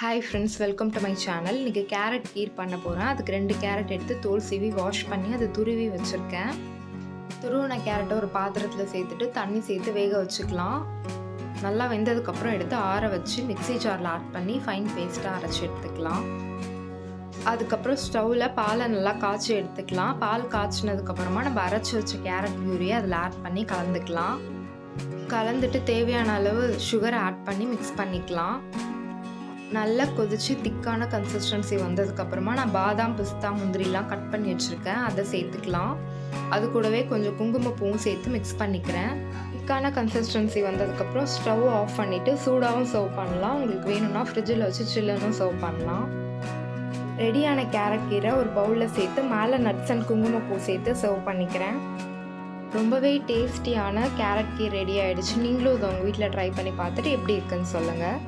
Hi friends, welcome to my channel. இன்றைக்கி carrot கீர் பண்ண போகிறேன். அதுக்கு 2 கேரட் எடுத்து தோல் சீவி வாஷ் பண்ணி அதை துருவி வச்சுருக்கேன். துருவின கேரட்டை ஒரு பாத்திரத்தில் சேர்த்துட்டு தண்ணி சேர்த்து வேக வச்சுக்கலாம். நல்லா வெந்ததுக்கப்புறம் எடுத்து ஆற வச்சு மிக்ஸி ஜாரில் ஆட் பண்ணி ஃபைன் பேஸ்ட்டாக அரைச்சி எடுத்துக்கலாம். அதுக்கப்புறம் ஸ்டவ்வில் பாலை நல்லா காய்ச்சி எடுத்துக்கலாம். பால் காய்ச்சினதுக்கப்புறமா நம்ம அரைச்சி வச்ச கேரட் பியூரியை அதில் ஆட் பண்ணி கலந்துக்கலாம். கலந்துட்டு தேவையான அளவு சுகரை ஆட் பண்ணி மிக்ஸ் பண்ணிக்கலாம். நல்லா கொதித்து திக்கான கன்சிஸ்டன்சி வந்ததுக்கப்புறமா நான் பாதாம், பிஸ்தா, முந்திரிலாம் கட் பண்ணி வச்சுருக்கேன், அதை சேர்த்துக்கலாம். அது கூடவே கொஞ்சம் குங்குமப்பூவும் சேர்த்து மிக்ஸ் பண்ணிக்கிறேன். திக்கான கன்சிஸ்டன்சி வந்ததுக்கப்புறம் ஸ்டவ் ஆஃப் பண்ணிவிட்டு சூடாகவும் சர்வ் பண்ணலாம். உங்களுக்கு வேணும்னா ஃப்ரிட்ஜில் வச்சு சில்லுன்னு சர்வ் பண்ணலாம். ரெடியான கேரட் கீரை ஒரு பவுலில் சேர்த்து மேலே நட்ஸ் அண்ட் குங்குமப்பூ சேர்த்து சர்வ் பண்ணிக்கிறேன். ரொம்பவே டேஸ்டியான கேரட் கீர் ரெடி ஆகிடுச்சு. நீங்களும் இதை உங்கள் வீட்டில் ட்ரை பண்ணி பார்த்துட்டு எப்படி இருக்குன்னு சொல்லுங்கள்.